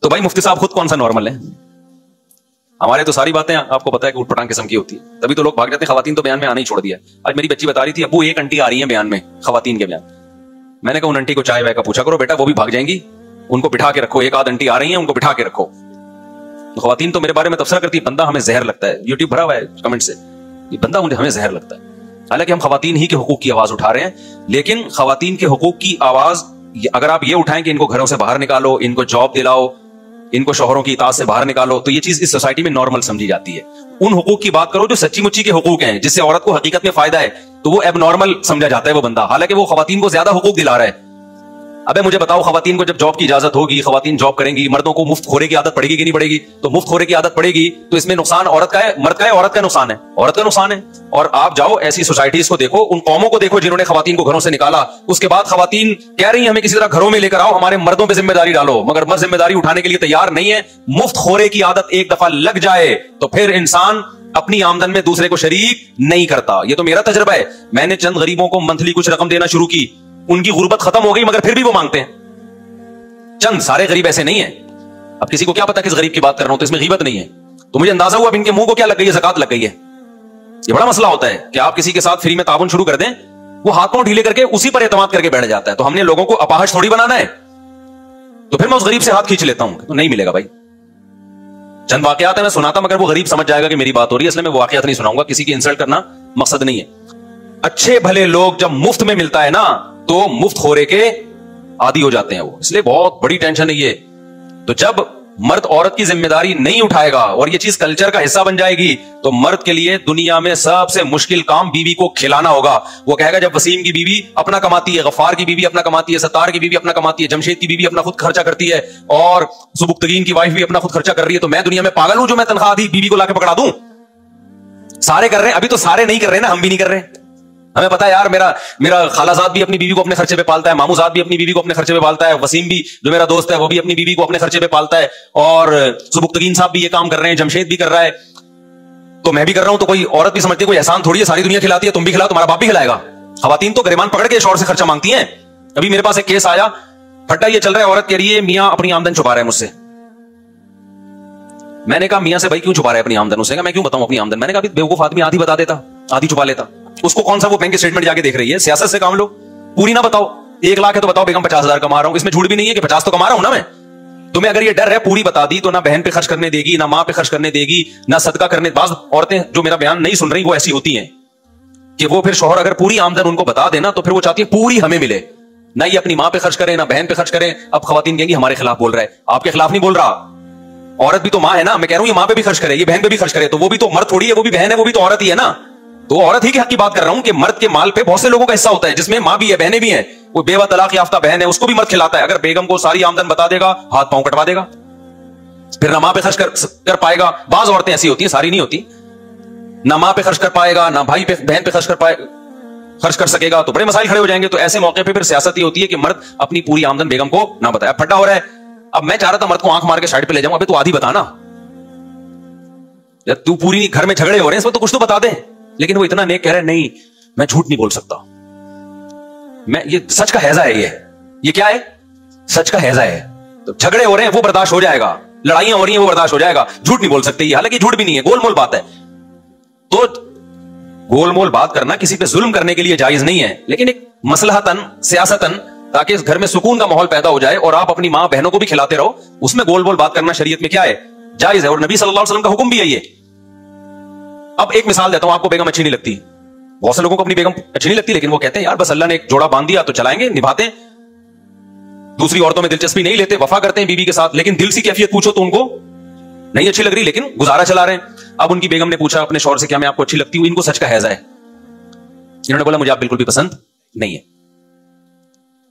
तो भाई मुफ्ती साहब खुद कौन सा नॉर्मल है? हमारे तो सारी बातें आपको पता है कि उठपटांग किस्म की होती है, तभी तो लोग भाग जाते हैं। खवातीन तो बयान में आना ही छोड़ दिया। आज मेरी बच्ची बता रही थी, अबू एक आंटी आ रही है बयान में, खवातीन के बयान। मैंने कहा उन आंटी को चाय वाय का पूछा करो बेटा, वो भी भाग जाएंगी, उनको बिठा के रखो। एक आध आंटी आ रही है, उनको बिठा के रखो। तो खवातीन तो मेरे बारे में तबसरा करती है, बंदा हमें जहर लगता है। यूट्यूब भरा हुआ है कमेंट से, ये बंदा मुझे हमें जहर लगता है। हालांकि हम खवातीन ही के हुकूक की आवाज उठा रहे हैं, लेकिन खवातीन के हुकूक की आवाज अगर आप ये उठाएं कि इनको घरों से बाहर निकालो, इनको जॉब दिलाओ, इनको शोहरों की इताअत से बाहर निकालो, तो ये चीज इस सोसाइटी में नॉर्मल समझी जाती है। उन हुकूक की बात करो जो सच्ची मुच्ची के हुकूक हैं, जिससे औरत को हकीकत में फायदा है, तो वो एबनॉर्मल समझा जाता है वो बंदा, हालांकि वो खवातीन को ज्यादा हुकूक दिला रहा है। अबे मुझे बताओ, खवातीन को जब जॉब की इजाजत होगी, खवातीन जॉब करेंगी, मर्दों को मुफ्त खोरे की आदत पड़ेगी कि नहीं पड़ेगी? तो मुफ्त खोरे की आदत पड़ेगी तो इसमें नुकसान औरत का है, मर्द का है? औरत का नुकसान है, औरत का नुकसान है। और आप जाओ ऐसी सोसाइटीज को देखो, उन कौमों को देखो जिन्होंने खवातीन को घरों से निकाला, उसके बाद खवातीन कह रही हैं हमें किसी तरह घरों में लेकर आओ, हमारे मर्दों पर जिम्मेदारी डालो, मगर मर्द जिम्मेदारी उठाने के लिए तैयार नहीं है। मुफ्त खोरे की आदत एक दफा लग जाए तो फिर इंसान अपनी आमदन में दूसरे को शरीक नहीं करता। ये तो मेरा तजर्बा है। मैंने चंद गरीबों को मंथली कुछ रकम देना शुरू की, उनकी गुर्बत खत्म हो गई, मगर फिर भी वो मांगते हैं। चंद, सारे गरीब ऐसे नहीं है। अब किसी को क्या पता किस गरीब की बात कर रहा हूं, तो इसमें गीबत नहीं है। तो मुझे अंदाजा हुआ अब इनके मुंह को क्या लग गई है, ज़कात लग गई है। ये बड़ा मसला होता है कि आप किसी के साथ फ्री में ताबन शुरू कर दें, वो हाथ पांव ढीले करके उसी पर एतमाद करके बैठ जाता है। तो हमने लोगों को अपाहज थोड़ी बनाना है। तो फिर मैं उस गरीब से हाथ खींच लेता हूं, तो नहीं मिलेगा भाई। चंद वाकयात है मैं सुनाता, मगर वो गरीब समझ जाएगा कि मेरी बात हो रही है, इसलिए मैं वो वाकयात नहीं सुनाऊंगा। किसी की इंसल्ट करना मकसद नहीं है। अच्छे भले लोग जब मुफ्त में मिलता है ना, तो मुफ्त खोरे के आदी हो जाते हैं वो, इसलिए बहुत बड़ी टेंशन है ये। तो जब मर्द औरत की जिम्मेदारी नहीं उठाएगा और ये चीज कल्चर का हिस्सा बन जाएगी, तो मर्द के लिए दुनिया में सबसे मुश्किल काम बीवी को खिलाना होगा। वो कहेगा जब वसीम की बीवी अपना कमाती है, गफ्फार की बीवी अपना कमाती है, सत्तार की बीवी अपना कमाती है, जमशेद की बीवी अपना खुद खर्चा करती है, और सुबुक्तगीन की वाइफ भी अपना खुद खर्चा कर रही है, तो मैं दुनिया में पागल हूं जो मैं तनख्वाह आधी बीवी को लाके पकड़ा दूं? सारे कर रहे हैं, अभी तो सारे नहीं कर रहे ना, हम भी नहीं कर रहे। हमें पता है यार, मेरा खालाजाद भी अपनी बीवी को अपने खर्चे पे पालता है, मामूजाद भी अपनी बीवी को अपने खर्चे पे पालता है, वसीम भी जो मेरा दोस्त है वो भी अपनी बीवी को अपने खर्चे पे पालता है, और सुबुक्तगीन साहब भी ये काम कर रहे हैं, जमशेद भी कर रहा है, तो मैं भी कर रहा हूं। तो कोई औरत भी समझती है कोई एहसान थोड़ी है, सारी दुनिया खिलाती है, तुम भी खिलाओ, तुम्हारा बाप भी खिलाएगा। खवातीन तो गिरबान पकड़ के शौहर से खर्चा मांगती हैं। अभी मेरे पास एक केस आया, फट्टा ये चल रहा है, औरत कह रही है मियां अपनी आमदन छुपा रहे हैं मुझसे। मैंने कहा मियां से भाई क्यों छुपा रहे हैं अपनी आमदन? उसने कहा मैं क्यों बताऊं अपनी आमदन। मैंने कहा बेवकूफ आदमी आधी बता देता, आधी छुपा लेता। उसको कौन सा वो बैंक स्टेटमेंट जाके देख रही है? सियासत से काम लो, पूरी ना बताओ। 1 लाख है तो बताओ बेगम 50,000 कमा रहा हूं, इसमें झूठ भी नहीं है कि 50 तो कमा रहा हूं ना मैं। तुम्हें अगर ये डर है पूरी बता दी, तो ना बहन पे खर्च करने देगी, ना मां पे खर्च करने देगी, ना सदका करने। बाज औरतें जो मेरा बयान नहीं सुन रही वो ऐसी होती हैं कि वो फिर शौहर अगर पूरी आमदन उनको बता देना तो फिर वो चाहती है पूरी हमें मिले, ना ये अपनी मां पे खर्च करे, ना बहन पे खर्च करे। अब खवातीन कहेंगी हमारे खिलाफ बोल रहा है। आपके खिलाफ नहीं बोल रहा, औरत भी तो मां है ना। मैं कह रहा हूं ये मां पे भी खर्च करे, ये बहन पे भी खर्च करे, तो वो भी तो मर्द थोड़ी है, वो भी बहन है, वो भी तो औरत ही है ना। तो औरत ही के हक की बात कर रहा हूं कि मर्द के माल पे बहुत से लोगों का हिस्सा होता है, जिसमें मां भी है, बहनें भी हैं। वो बेवा तलाक याफ्ता बहन है, उसको भी मर्द खिलाता है। अगर बेगम को सारी आमदन बता देगा, हाथ पांव कटवा देगा, फिर ना मां पे खर्च कर पाएगा। बाज औरतें ऐसी होती हैं, सारी नहीं होती, ना मां पे खर्च कर पाएगा, ना भाई पे बहन पे खर्च कर सकेगा, तो बड़े मसाइल खड़े हो जाएंगे। तो ऐसे मौके पे फिर सियासत ही होती है कि मर्द अपनी पूरी आमदन बेगम को ना बताए। फटा हो रहा है। अब मैं चाह रहा था मर्द को आंख मार के साइड पे ले जाऊं, अबे तू आधी बता ना, जब तू पूरी घर में झगड़े हो रहे हैं इसमें तो कुछ तो बता दे। लेकिन वो इतना नेक कह रहा है नहीं मैं झूठ नहीं बोल सकता, मैं ये सच का हैजा है, ये क्या है? सच का हैजा है। तो झगड़े हो रहे हैं वो बर्दाश्त हो जाएगा, लड़ाइयां हो रही हैं वो बर्दाश्त हो जाएगा, झूठ नहीं बोल सकते ये। हालांकि झूठ भी नहीं है, गोलमोल बात है। तो गोलमोल बात करना किसी पे जुल्म करने के लिए जायज नहीं है, लेकिन एक मसलहतन सियासतन, ताकि इस घर में सुकून का माहौल पैदा हो जाए और आप अपनी मां बहनों को भी खिलाते रहो, उसमें गोल बोल बात करना शरीयत में क्या है? जायज है। और नबी सल्लल्लाहु अलैहि वसल्लम का हुक्म भी है ये। अब एक मिसाल देता हूं, आपको बेगम अच्छी नहीं लगती, बहुत से लोगों को अपनी बेगम अच्छी नहीं लगती, लेकिन वो कहते हैं यार बस अल्लाह ने एक जोड़ा बांध दिया तो चलाएंगे, निभाते हैं, दूसरी औरतों में दिलचस्पी नहीं लेते, वफा करते हैं बीवी के साथ। लेकिन दिल सी कैफियत पूछो तो उनको नहीं अच्छी लग रही, लेकिन गुजारा चला रहे हैं। अब उनकी बेगम ने पूछा अपने शौहर से क्या मैं आपको अच्छी लगती हूं? इनको सच का हैजा है, इन्होंने बोला मुझे आप बिल्कुल भी पसंद नहीं है।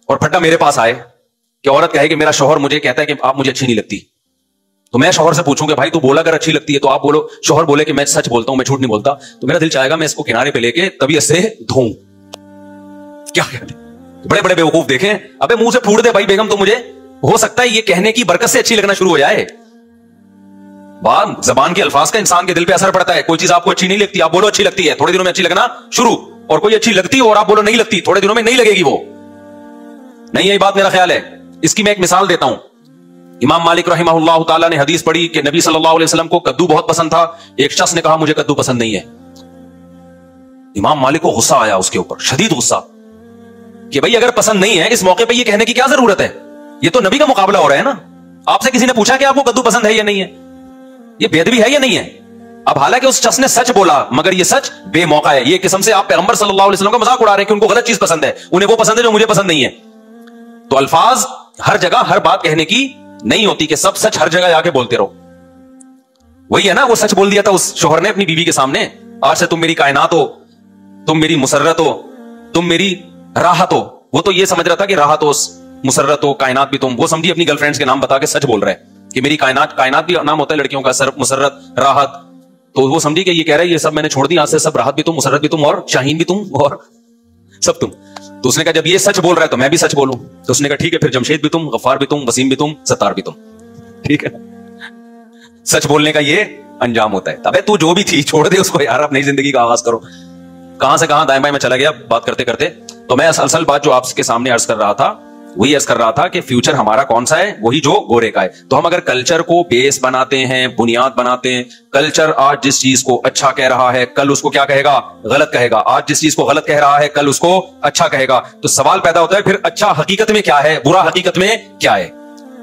और फट्टा मेरे पास आए कि औरत कहे कि मेरा शौहर मुझे कहता है कि आप मुझे अच्छी नहीं लगती। तो मैं शौहर से पूछूंगा भाई तू बोला अगर अच्छी लगती है तो आप बोलो। शौहर बोले कि मैं सच बोलता हूं, मैं झूठ नहीं बोलता, तो मेरा दिल चाहेगा मैं इसको किनारे पे लेके तबीयत से धोऊं। क्या कहते बड़े बड़े बेवकूफ देखें। अबे मुंह से फूट दे भाई बेगम, तो मुझे हो सकता है ये कहने की बरकत से अच्छी लगना शुरू हो जाए। बात जबान के अल्फाज का इंसान के दिल पे असर पड़ता है। कोई चीज आपको अच्छी नहीं लगती, आप बोलो अच्छी लगती है, थोड़े दिनों में अच्छी लगना शुरू। और कोई अच्छी लगती हो और आप बोलो नहीं लगती, थोड़े दिनों में नहीं लगेगी वो। नहीं, यही बात मेरा ख्याल है। इसकी मैं एक मिसाल देता हूं। امام مالک رحمہ تعالیٰ نے حدیث پڑھی کہ نبی صلی اللہ علیہ وسلم کو کدو بہت پسند تھا. ایک شخص نے کہا مجھے کدو پسند نہیں ہے. امام مالک کو غصہ آیا اس کے اوپر, شدید غصہ, کہ بھئی اگر پسند نہیں ہے اس موقع پہ یہ کہنے کی کیا ضرورت ہے, یہ تو نبی کا مقابلہ ہو رہا ہے نا. آپ سے کسی نے پوچھا کہ آپ کو کدو پسند ہے یا نہیں ہے, یہ بے ادبی ہے یا نہیں ہے. اب حالانکہ اس شخص نے سچ بولا مگر یہ سچ بے موقع ہے. یہ قسم سے آپ پیغمبر صلی اللہ علیہ وسلم کا مذاق اڑا رہے ہیں کہ ان کو غلط چیز پسند ہے, انہیں وہ پسند ہے جو مجھے پسند نہیں ہے. تو الفاظ ہر جگہ ہر بات کہنے کی نہیں ہوتی کہ سب سچ ہر جگہ جا کے بولتے رہو. وہی ہے نا, وہ سچ بول دیا تھا اس شوہر نے اپنی بیوی کے سامنے, آج سے تم میری کائنات ہو, تم میری مسرت ہو, تم میری راحت ہو. وہ تو یہ سمجھ رہا تھا کہ راحت ہو, مسرت ہو, کائنات بھی تم. وہ سمجھی اپنی گرل فرینڈز کے نام بتا کے سچ بول رہا ہے کہ میری کائنات. کائنات بھی نام ہوتا ہے لڑکیوں کا, مسرت, راحت. تو وہ سمجھی کہ یہ کہہ رہا ہے یہ سب میں نے چھوڑ دی, آج سے سب راحت بھی تم, مسرت بھی تم, اور شاہین بھی تم, اور سب تم. تو اس نے کہا جب یہ سچ بول رہا ہے تو میں بھی سچ بولوں. تو اس نے کہا ٹھیک ہے پھر جمشید بھی تم, غفار بھی تم, وسیم بھی تم, ستار بھی تم. ٹھیک ہے, سچ بولنے کا یہ انجام ہوتا ہے. ابے تو جو بھی تھی چھوڑ دے اس کو یار, اپنی زندگی کا آغاز کرو. کہاں سے کہاں دائیں بائیں میں چلا گیا بات کرتے کرتے. تو میں اصل بات جو آپ کے سامنے عرض کر رہا تھا وہی عرض کر رہا تھا کہ فیوچر ہمارا کون سا ہے, وہی جو گورے کا ہے. تو ہم اگر کلچر کو بیس بناتے ہیں, بنیاد بناتے ہیں, کلچر آج جس چیز کو اچھا کہہ رہا ہے کل اس کو کیا کہے گا, غلط کہے گا. آج جس چیز کو غلط کہہ رہا ہے کل اس کو اچھا کہے گا. تو سوال پیدا ہوتا ہے پھر اچھا حقیقت میں کیا ہے, برا حقیقت میں کیا ہے.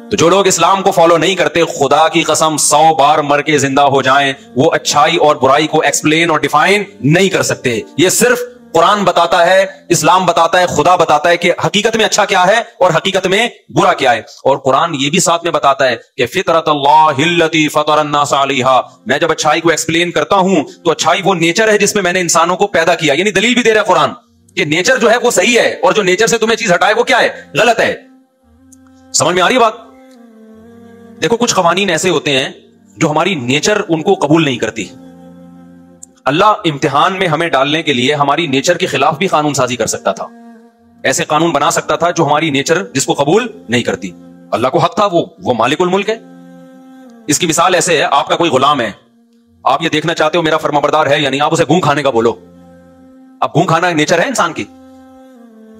تو جو لوگ اسلام کو فالو نہیں کرتے, خدا کی قسم 100 بار مر کے زندہ ہو جائیں, وہ اچھائی اور برائی کو ایکسپلین اور ڈیفائن نہیں کر سکتے. یہ صرف قرآن بتاتا ہے, اسلام بتاتا ہے, خدا بتاتا ہے کہ حقیقت میں اچھا کیا ہے اور حقیقت میں برا کیا ہے. اور قرآن یہ بھی ساتھ میں بتاتا ہے کہ فطرت اللہ التی فطر الناس علیہا. میں جب اچھائی کو ایکسپلین کرتا ہوں تو اچھائی وہ نیچر ہے جس میں نے انسانوں کو پیدا کیا. یعنی دلیل بھی دے رہا ہے قرآن کہ نیچر جو ہے وہ صحیح ہے, اور جو نیچر سے تمہیں چیز ہٹائے وہ کیا ہے, غلط ہے. سمجھ میں آ رہی بات. دیکھو کچھ قوانین ایسے ہوتے ہیں جو ہماری نیچر ان کو قبول نہیں کرتی. اللہ امتحان میں ہمیں ڈالنے کے لیے ہماری نیچر کے خلاف بھی قانون سازی کر سکتا تھا, ایسے قانون بنا سکتا تھا جو ہماری نیچر جس کو قبول نہیں کرتی. اللہ کو حق تھا, وہ مالک الملک ہے. اس کی مثال ایسے ہے, آپ کا کوئی غلام ہے, آپ یہ دیکھنا چاہتے ہو میرا فرمانبردار ہے یا نہیں, آپ اسے گھون کھانے کا بولو. اب گھون کھانا نیچر ہے انسان کی,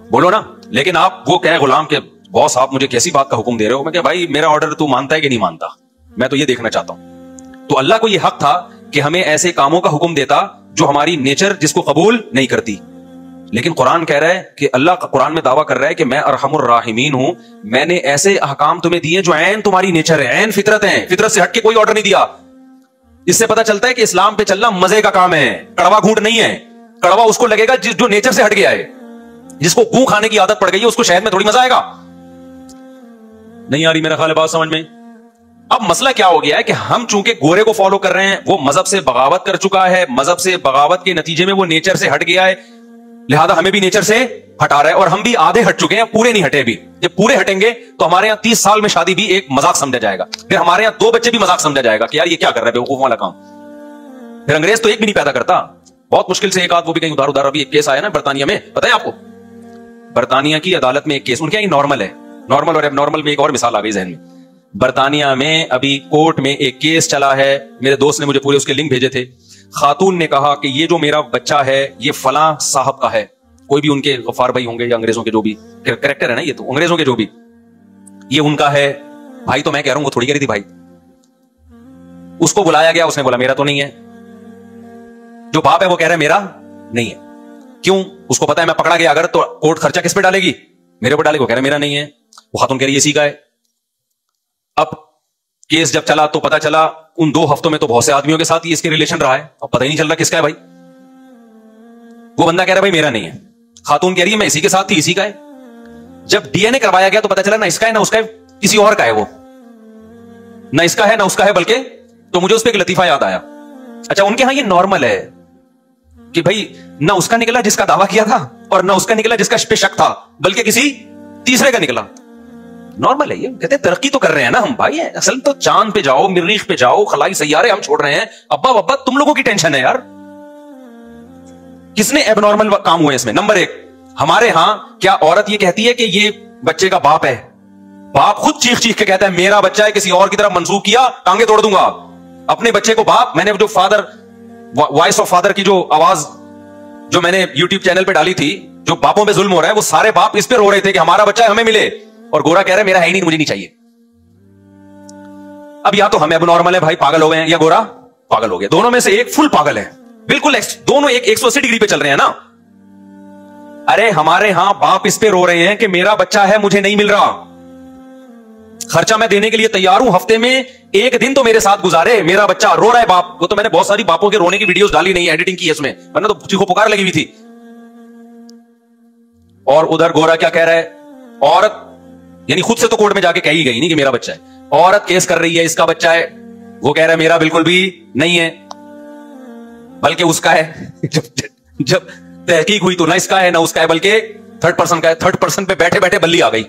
بولو نا. لیکن آپ وہ کہے غلام کے باس آپ مجھے کیسی بات کا حکم دے رہے ہو. میں کہ بھائی میرا آرڈر تو مانتا ہے کہ نہیں مانتا, میں تو یہ دیکھنا چاہتا ہوں. تو اللہ کو یہ حق تھا کہ ہمیں ایسے کاموں کا حکم دیتا جو ہماری نیچر جس کو قبول نہیں کرتی. لیکن قرآن کہہ رہا ہے کہ اللہ قرآن میں دعویٰ کر رہا ہے کہ میں ارحم الراحمین ہوں, میں نے ایسے احکام تمہیں دیے جو عین تمہاری نیچر ہے, عین فطرت ہیں, فطرت سے ہٹ کے کوئی آرڈر نہیں دیا. اس سے پتہ چلتا ہے کہ اسلام پہ چلنا مزے کا کام ہے, کڑوا گھونٹ نہیں ہے. کڑوا اس کو لگے گا جو نیچر سے ہٹ گیا ہے, جس کو گوں کھانے کی عادت پڑ گئی ہے, اس کو شہد میں تھوڑی مزہ آئے گا. نہیں آ رہی میرا خیال ہے بات سمجھ میں. اب مسئلہ کیا ہو گیا ہے کہ ہم چونکہ گورے کو فالو کر رہے ہیں, وہ مذہب سے بغاوت کر چکا ہے, مذہب سے بغاوت کے نتیجے میں وہ نیچر سے ہٹ گیا ہے, لہذا ہمیں بھی نیچر سے ہٹا رہا ہے. اور ہم بھی آدھے ہٹ چکے ہیں, پورے نہیں ہٹے. بھی جب پورے ہٹیں گے تو ہمارے یہاں 30 سال میں شادی بھی ایک مذاق سمجھا جائے گا, پھر ہمارے یہاں 2 بچے بھی مذاق سمجھا جائے گا کہ یار یہ کیا کر رہے ہیں بیوقوف والا کام. پھر انگریز تو ایک بھی نہیں پیدا کرتا, بہت مشکل سے ایک آدھ, وہ بھی کہیں ادھر. ابھی ایک کیس آیا نا برطانیہ میں, پتہ ہے آپ کو, برطانیہ کی عدالت میں ایک کیس, ان کے یہاں نارمل ہے, نارمل اور اب نارمل میں ایک اور مثال آ گئی ذہن میں. برطانیہ میں ابھی کورٹ میں ایک کیس چلا ہے, میرے دوست نے مجھے پورے اس کے لنک بھیجے تھے. خاتون نے کہا کہ یہ جو میرا بچہ ہے یہ فلاں صاحب کا ہے, کوئی بھی ان کے غفار بھائی ہوں گے یا انگریزوں کے جو بھی کریکٹر ہے نا, یہ تو انگریزوں کے جو بھی, یہ ان کا ہے. بھائی تو میں کہہ رہا ہوں وہ تھوڑی کہہ رہی تھی بھائی. اس کو بلایا گیا, اس نے بولا میرا تو نہیں ہے. جو باپ ہے وہ کہہ رہا ہے میرا نہیں ہے. کیوں؟ اس کو پتا ہے میں پکڑا گیا اگر تو کورٹ خرچہ کس پہ ڈالے گی, میرے پہ ڈالے گی. وہ کہہ رہا ہے میرا نہیں ہے. وہ خاتون کہہ رہی ہے اسی کا ہے. اب کیس جب چلا تو پتا چلا ان 2 ہفتوں میں تو بہت سے آدمیوں کے ساتھ اس کے ریلیشن رہا ہے, اب پتہ ہی نہیں چل رہا کس کا ہے بھائی. وہ بندہ کہہ رہا ہے بھائی میرا نہیں ہے, خاتون کہہ رہی ہے میں اسی کے ساتھ تھی, اسی کا ہے. جب ڈی این اے کروایا گیا تو پتا چلا نہ اس کا ہے نہ اس کا ہے, کسی اور کا ہے. وہ نہ اس کا ہے نہ اس کا ہے, بلکہ تو مجھے اس پہ ایک لطیفہ یاد آیا. اچھا ان کے ہاں یہ نارمل ہے کہ بھائی نہ اس کا نکلا جس کا دعویٰ کیا تھا, اور نہ اس کا نکلا جس کا پہ شک تھا, بلکہ کسی تیسرے کا نکلا. نارمل ہے یہ. کہتے ہیں ترقی تو کر رہے ہیں نا ہم بھائی, اصل تو چاند پہ جاؤ, مریخ پہ جاؤ, خلائی سیارے ہم چھوڑ رہے ہیں. ابا بابا تم لوگوں کی ٹینشن ہے یار. کس نے ایب نارمل کام ہوئے اس میں؟ نمبر 1, ہمارے ہاں کیا عورت یہ کہتی ہے کہ یہ بچے کا باپ ہے؟ باپ خود چیخ چیخ کے کہتا ہے میرا بچہ ہے, کسی اور کی طرف منسوخ کیا ٹانگے توڑ دوں گا. اپنے بچے کو باپ, میں نے جو فادر وائس آف فادر کی جو آواز جو میں نے یوٹیوب چینل پہ ڈالی تھی, جو باپوں پہ ظلم ہو رہا ہے, وہ سارے باپ اس پہ رو رہے تھے کہ ہمارا بچہ ہمیں ملے, اور گورا کہہ رہا ہے میرا ہے ہی نہیں, مجھے نہیں چاہیے. अब या तो हम एब नॉर्मल है भाई, पागल हो गए हैं, या गोरा पागल हो गया। दोनों में से एक फुल पागल है, बिल्कुल दोनों एक 180 डिग्री पे चल रहे हैं ना। अरे हमारे यहां बाप इस पे रो रहे हैं कि मेरा बच्चा है, मुझे नहीं मिल रहा, खर्चा मैं देने के लिए तैयार हूं, हफ्ते में एक दिन तो मेरे साथ गुजारे, मेरा बच्चा रो रहा है बाप। वो तो मैंने बहुत सारी बापों के रोने की वीडियोस डाली नहीं, एडिटिंग की है उसमें, वरना तो चीखो पुकार लगी हुई थी। और उधर गोरा क्या कह रहा है, औरत यानी खुद से तो कोर्ट में जाके कह ही गई नहीं कि मेरा बच्चा है, औरत केस कर रही है इसका बच्चा है, वो कह रहा है मेरा बिल्कुल भी नहीं है बल्कि उसका है। जब तहकीक हुई तो ना इसका है ना उसका है बल्कि थर्ड पर्सन का है। थर्ड पर्सन पे बैठे बैठे बल्ली आ गई,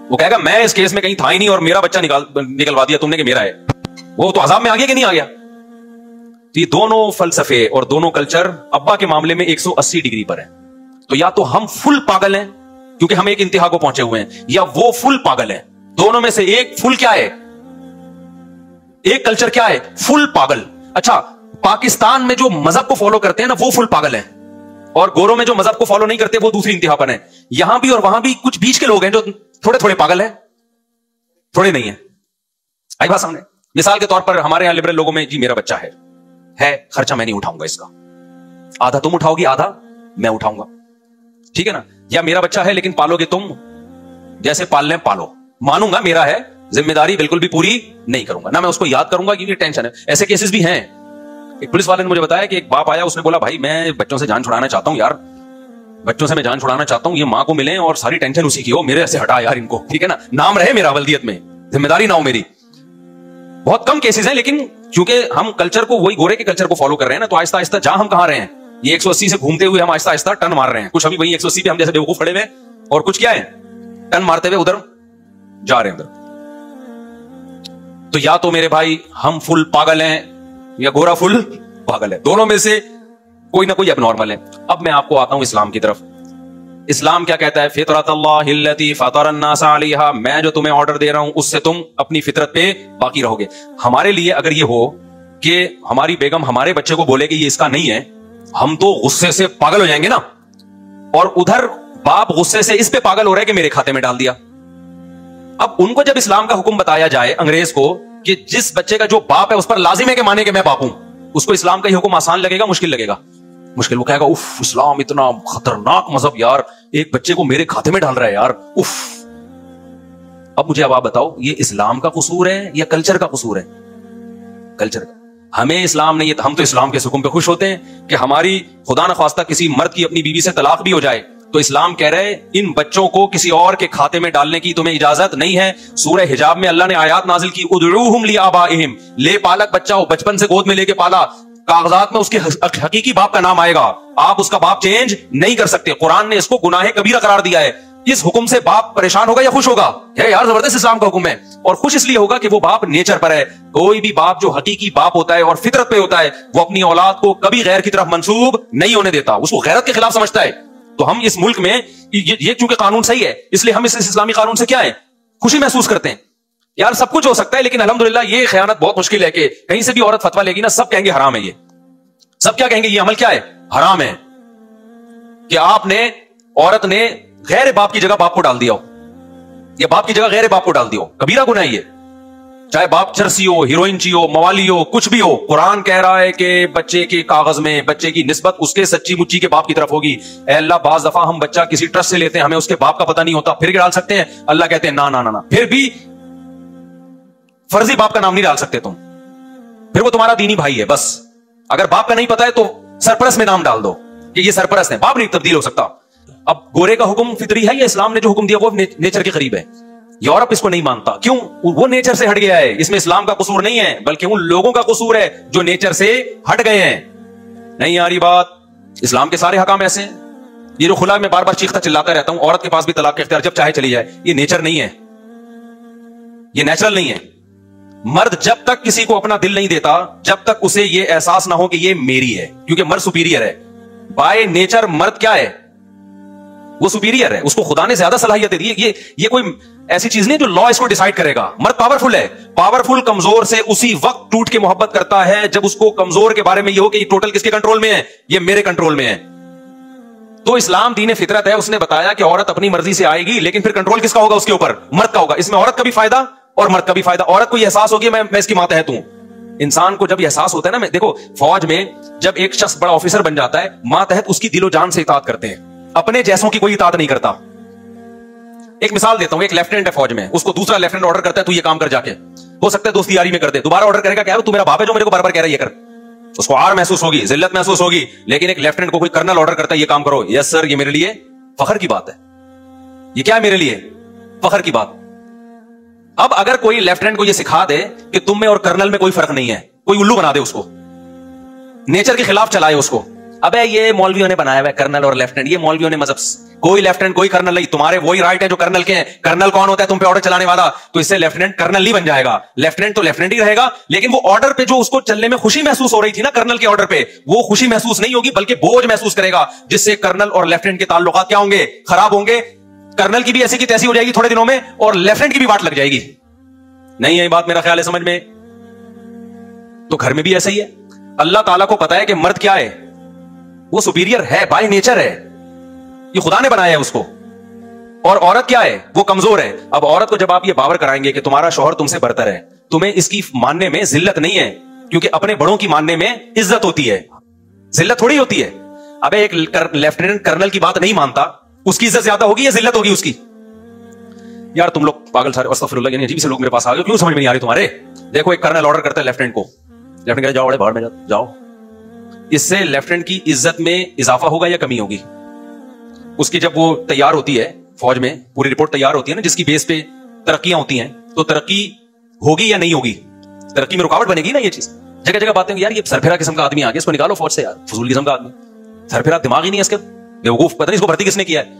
वो कहेगा मैं इस केस में कहीं था ही नहीं और मेरा बच्चा निकलवा दिया तुमने कि मेरा है। वो तो अजाब में आ गया कि नहीं आ गया। तो ये दोनों फलसफे और दोनों कल्चर अब्बा के मामले में 180 डिग्री पर है। तो या तो हम फुल पागल हैं क्योंकि हम एक इंतहा को पहुंचे हुए हैं, या वो फुल पागल है। दोनों में से एक फुल क्या है, एक कल्चर क्या है, फुल पागल। अच्छा, पाकिस्तान में जो मजहब को फॉलो करते हैं ना वो फुल पागल है, और गोरों में जो मजहब को फॉलो नहीं करते वो दूसरी इंतहा पर है। यहां भी और वहां भी कुछ बीच के लोग हैं जो थोड़े थोड़े पागल हैं, थोड़े नहीं है। आई बात सामने। मिसाल के तौर पर हमारे यहां लिबरल लोगों में, जी मेरा बच्चा है खर्चा मैं नहीं उठाऊंगा इसका, आधा तुम उठाओगी आधा मैं उठाऊंगा, ठीक है ना। या मेरा बच्चा है लेकिन पालोगे तुम, जैसे पालने पालो, मानूंगा मेरा है, जिम्मेदारी बिल्कुल भी पूरी नहीं करूंगा, ना मैं उसको याद करूंगा क्योंकि टेंशन है। ऐसे केसेस भी हैं। एक पुलिस वाले ने मुझे बताया कि एक बाप आया, उसने बोला भाई मैं बच्चों से जान छुड़ाना चाहता हूं यार, बच्चों से मैं जान छुड़ाना चाहता हूं, ये मां को मिले और सारी टेंशन उसी की हो, मेरे से हटा यार इनको, ठीक है ना, नाम रहे मेरा वल्दियत में, जिम्मेदारी ना हो मेरी। बहुत कम केसेस हैं, लेकिन चूंकि हम कल्चर को, वही गोरे के कल्चर को फॉलो कर रहे हैं ना, तो आहिस्ता आहिस्ता जहां हम कहां रहे हैं, ये 180 से घूमते हुए हम आहिस्ता आहिस्ता टर्न मार रहे हैं। कुछ अभी वही 180 पे हम जैसे बेवकूफ खड़े हुए, और कुछ क्या है टर्न मारते हुए उधर जा रहे हैं उधर। तो या तो मेरे भाई हम फुल पागल हैं या गोरा फुल पागल है, दोनों में से कोई ना कोई एबनॉर्मल है। अब मैं आपको आता हूं इस्लाम की तरफ। इस्लाम क्या कहता है, फितरतल्लाहिल्लती फतरन्नास अलैहा, मैं जो तुम्हें ऑर्डर दे रहा हूं उससे तुम अपनी फितरत पे बाकी रहोगे। हमारे लिए अगर ये हो कि हमारी बेगम हमारे बच्चे को बोले कि ये इसका नहीं है, हम तो गुस्से से पागल हो जाएंगे ना, और उधर बाप गुस्से से इस पे पागल हो रहा है कि मेरे खाते में डाल दिया। अब उनको जब इस्लाम का हुक्म बताया जाए अंग्रेज को कि जिस बच्चे का जो बाप है उस पर लाजिम है कि माने कि मैं बाप हूं, उसको इस्लाम का ही हुक्म आसान लगेगा मुश्किल लगेगा? मुश्किल। वो कहेगा उफ इस्लाम इतना खतरनाक मजहब यार, एक बच्चे को मेरे खाते में डाल रहा है यार, उफ। अब मुझे अब आप बताओ, ये इस्लाम का कसूर है या कल्चर का कसूर है? कल्चर का। हमें इस्लाम नहीं है, हम तो इस्लाम के हुक्म पे खुश होते हैं कि हमारी खुदा न खास्ता किसी मर्द की अपनी बीवी से तलाक भी हो जाए तो इस्लाम कह रहे हैं इन बच्चों को किसी और के खाते में डालने की तुम्हें इजाजत नहीं है। सूरह हिजाब में अल्लाह ने आयत नाजिल की, उदऊहुम लिआबाइहिम, ले पालक बच्चा हो, बचपन से गोद में लेके पाला, कागजात में उसके हकीकी बाप का नाम आएगा, आप उसका बाप चेंज नहीं कर सकते। कुरान ने इसको गुनाह कबीरा करार दिया है। इस हुक्म से बाप परेशान होगा या खुश होगा? यार जबरदस्त इस्लाम का हुक्म है, और खुश इसलिए होगा कि वो बाप नेचर पर है। कोई भी बाप जो हकीकी बाप होता है और फितरत पे होता है, वो अपनी औलाद को कभी गैर की तरफ मंसूब नहीं होने देता, उसको गैरत के खिलाफ समझता है। तो हम इस मुल्क में ये चूंकि कानून सही है, इसलिए हम इस इस्लामी कानून से क्या है, खुशी महसूस करते हैं। यार सब कुछ हो सकता है, लेकिन अल्हम्दुलिल्लाह ये खयानत बहुत मुश्किल है कि कहीं से भी औरत फतवा लेगी ना, सब कहेंगे हराम है, ये सब क्या कहेंगे, ये अमल क्या है, हराम है। कि आपने, औरत ने गैर बाप की जगह बाप को डाल दिया हो, या बाप की जगह गैर बाप को डाल दिया हो, कबीरा गुनाह है ये। चाहे बाप चरसी हो, हीरोइन हो, मवाली हो, कुछ भी हो, कुरान कह रहा है कि बच्चे के कागज में बच्चे की निस्बत उसके सच्ची मुच्ची के बाप की तरफ होगी। ऐ अल्लाह, बाज दफा हम बच्चा किसी ट्रस्ट से लेते हैं, हमें उसके बाप का पता नहीं होता, फिर डाल सकते हैं? अल्लाह कहते हैं ना ना ना ना, फिर भी फर्जी बाप का नाम नहीं डाल सकते तुम, फिर वो तुम्हारा दीनी भाई है। बस अगर बाप का नहीं पता है तो सरपरस्त में नाम डाल दो कि ये सरपरस्त है, बाप नहीं तब्दील हो सकता। अब गोरे का हुक्म फितरी है या इस्लाम ने जो हुक्म दिया वो नेचर के करीब है? यूरोप इसको नहीं मानता, क्यों? वो नेचर से हट गया है। इसमें इस्लाम का कसूर नहीं है, बल्कि उन लोगों का कसूर है जो नेचर से हट गए हैं। नहीं यार ये बात, इस्लाम के सारे हकाम ऐसे हैं। ये जो खुला में बार बार चीखता चिल्लाता रहता हूं, औरत के पास भी तलाक का इख्तियार जब चाहे चली जाए, ये नेचर नहीं है, ये नेचुरल नहीं है। मर्द जब तक किसी को अपना दिल नहीं देता, जब तक उसे ये एहसास ना हो कि ये मेरी है, क्योंकि मर्द सुपीरियर है बाय नेचर। मर्द क्या है, वो सुपीरियर है, उसको खुदा ने ज्यादा सलाहियत दी है। ये कोई ऐसी चीज नहीं जो लॉ इसको डिसाइड करेगा। मर्द पावरफुल है, पावरफुल कमजोर से उसी वक्त टूट के मोहब्बत करता है जब उसको कमजोर के बारे में ये हो कि टोटल किसके कंट्रोल में है, ये मेरे कंट्रोल में है। तो इस्लाम दीन फितरत है, उसने बताया कि औरत अपनी मर्जी से आएगी, लेकिन फिर कंट्रोल किसका होगा उसके ऊपर, मर्द का होगा। इसमें औरत का भी फायदा اور مرد کا بھی فائدہ. عورت کو یہ احساس ہوگی میں اس کی ماتحت ہوں. انسان کو جب یہ احساس ہوتا ہے نا, دیکھو فوج میں جب ایک شخص بڑا آفیسر بن جاتا ہے, ماتحت اس کی دل و جان سے اطاعت کرتے ہیں, اپنے جیسوں کی کوئی اطاعت نہیں کرتا. ایک مثال دیتا ہوں, ایک لیفٹیننٹ ہے فوج میں, اس کو دوسرا لیفٹیننٹ آرڈر کرتا ہے تو یہ کام کر جا کے, ہو سکتا ہے دوستی یاری میں کر دے, دوبارہ آرڈر کرے گا کیا تو میرا باپ ہے جو میرے کو بار بار کہہ رہا ہے یہ کر. اس کو آر محسوس ہوگی, ذلت محسوس ہوگی. لیکن ایک لیفٹیننٹ کو کوئی کرنل آرڈر کرتا ہے یہ کام کرو, یس سر, یہ میرے لیے فخر کی بات ہے. یہ کیا ہے میرے لیے فخر کی بات. اب اگر کوئی لیفٹیننٹ کو یہ سکھا دے کہ تم میں اور کرنل میں کوئی فرق نہیں ہے, کوئی الو بنا دے اس کو, نیچر کے خلاف چلائے اس کو, ابے یہ مولویوں نے بنایا ہوا ہے کرنل اور لیفٹیننٹ, یہ مولویوں نے مذہب, کوئی لیفٹیننٹ کوئی کرنل نہیں, تمہارے وہی رائٹ ہے جو کرنل کے ہیں. کرنل کون ہوتا ہے تم پہ آرڈر چلانے والا, تو اس سے لیفٹیننٹ کرنل نہیں بن جائے گا. لیفٹیننٹ تو لیفٹیننٹ ہی رہے گا, لیکن وہ آرڈر پہ جو اس کو چلنے میں خوشی محسوس ہو رہی تھی نا کرنل کے آرڈر پہ, وہ خوشی محسوس نہیں ہوگی بلکہ بوجھ محسوس کرے گا, جس سے کرنل اور لیفٹیننٹ کے تعلقات کیا ہوں گے, خراب ہوں گے. کرنل کی بھی ایسی کی تیسی ہو جائے گی تھوڑے دنوں میں, اور لیفٹیننٹ کی بھی واٹ لگ جائے گی. نہیں ہے یہ بات میرا خیال ہے سمجھ میں. تو گھر میں بھی ایسا ہی ہے. اللہ تعالیٰ کو پتا ہے کہ مرد کیا ہے, وہ سپیریئر ہے, بائی نیچر ہے, یہ خدا نے بنایا ہے اس کو, اور عورت کیا ہے, وہ کمزور ہے. اب عورت کو جب آپ یہ باور کرائیں گے کہ تمہارا شوہر تم سے برتر ہے, تمہیں اس کی ماننے میں ذلت نہیں ہے, کیونکہ اپنے بڑوں کی ماننے میں عزت ہوتی ہے, ذلت تھوڑی ہوتی ہے. اب ایک لیفٹیننٹ کرنل کی بات نہیں مانتا, اس کی عزت زیادہ ہوگی یا ذلت ہوگی اس کی؟ یار تم لوگ پاگل سارے, استغفر اللہ, یعنی عجیب سے لوگ میرے پاس آ گئے, کیوں سمجھ میں نہیں آ رہی تمہارے. دیکھو ایک کرنل آرڈر کرتا ہے لیفٹیننٹ کو, لیفٹیننٹ کہتا ہے جاؤ بڑے باہر میں جاؤ. اس سے لیفٹیننٹ کی عزت میں اضافہ ہوگا یا کمی ہوگی؟ اس کی جب وہ تیار ہوتی ہے فوج میں, پوری رپورٹ تیار ہوتی ہے نا, جس کی بیس پہ ترقیاں ہوتی ہیں, تو ترقی ہوگی یا نہیں ہوگی؟ ترقی میں رکاوٹ بنے گی نا یہ چیز. جگہ جگہ باتیں یار یہ سرفرا قسم کا آدمی آ گیا, اس کو نکالو فوج سے, یار فضول قسم کا آدمی, سرفرا دماغ ہی نہیں ہے اس کے, بیوقوف, پتہ نہیں اس کو بھرتی کس نے کیا ہے.